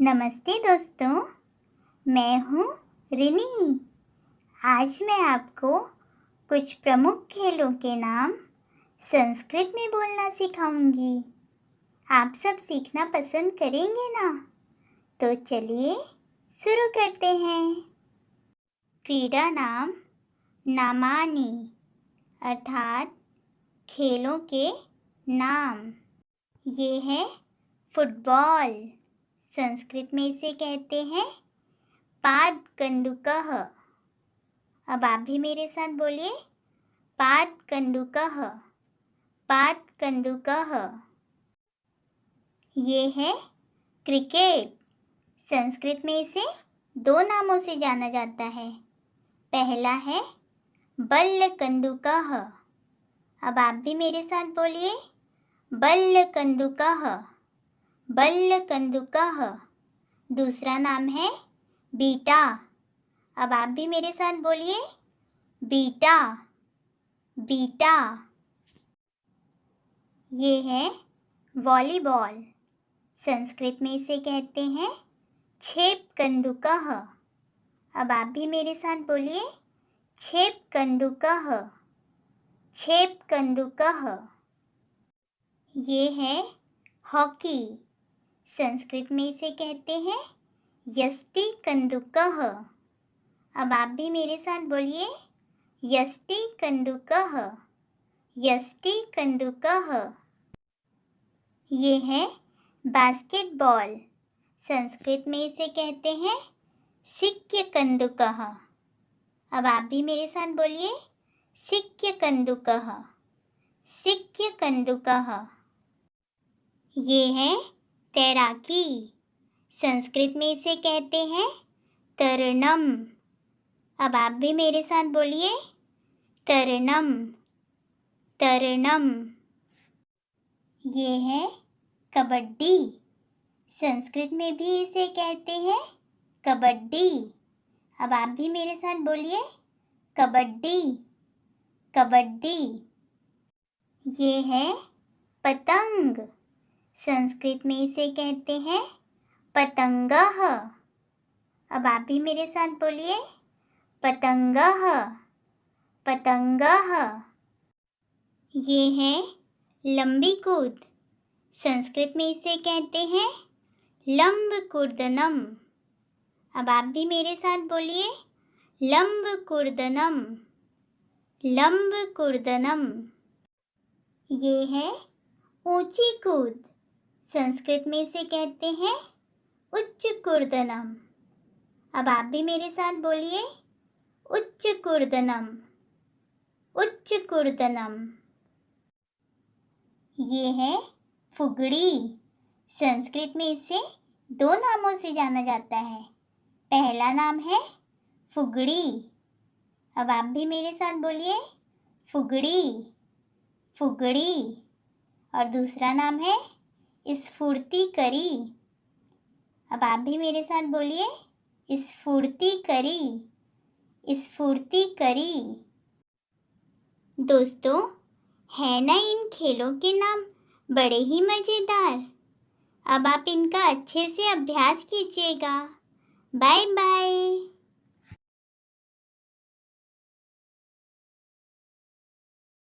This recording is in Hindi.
नमस्ते दोस्तों, मैं हूँ रिनी। आज मैं आपको कुछ प्रमुख खेलों के नाम संस्कृत में बोलना सिखाऊंगी। आप सब सीखना पसंद करेंगे ना? तो चलिए शुरू करते हैं। क्रीड़ा नाम नामानि अर्थात खेलों के नाम। ये है फुटबॉल। संस्कृत में इसे कहते हैं पादकन्दुकः। अब आप भी मेरे साथ बोलिए, पादकन्दुकः, पादकन्दुकः। ये है क्रिकेट। संस्कृत में इसे दो नामों से जाना जाता है। पहला है बल्लकन्दुकः। अब आप भी मेरे साथ बोलिए, बल्लकन्दुकः, बल्लकन्दुकः। दूसरा नाम है बीटा। अब आप भी मेरे साथ बोलिए, बीटा, बीटा। ये है वॉलीबॉल। संस्कृत में इसे कहते हैं क्षेपकन्दुकः। अब आप भी मेरे साथ बोलिए, क्षेपकन्दुकः, क्षेपकन्दुकः। ये है हॉकी। संस्कृत में इसे कहते हैं यष्टिकन्दुकः। अब आप भी मेरे साथ बोलिए, यष्टिकन्दुकः, यष्टिकन्दुकः। ये है बास्केटबॉल। संस्कृत में इसे कहते हैं सिक्यकन्दुकः। अब आप भी मेरे साथ बोलिए, सिक्यकन्दुकः, सिक्यकन्दुकः। ये है तैराकी। संस्कृत में इसे कहते हैं तरणम। अब आप भी मेरे साथ बोलिए, तरणम, तरणम। ये है कबड्डी। संस्कृत में भी इसे कहते हैं कबड्डी। अब आप भी मेरे साथ बोलिए, कबड्डी, कबड्डी। ये है पतंग। संस्कृत में इसे कहते हैं पतंगः। अब आप भी मेरे साथ बोलिए, पतंगः, पतंगः। ये है लंबी कूद। संस्कृत में इसे कहते हैं लंबकूर्दनम। अब आप भी मेरे साथ बोलिए, लंबकूर्दनम, लंबकूर्दनम। ये है ऊंची कूद। संस्कृत में इसे कहते हैं उच्चकूर्दनम। अब आप भी मेरे साथ बोलिए, उच्चकूर्दनम, उच्चकूर्दनम। ये है फुगड़ी। संस्कृत में इसे दो नामों से जाना जाता है। पहला नाम है फुगड़ी। अब आप भी मेरे साथ बोलिए, फुगड़ी, फुगड़ी। और दूसरा नाम है स्फूर्तिकरी। अब आप भी मेरे साथ बोलिए, स्फूर्तिकरी, स्फूर्तिकरी। दोस्तों, है ना इन खेलों के नाम बड़े ही मज़ेदार। अब आप इनका अच्छे से अभ्यास कीजिएगा। Bye bye.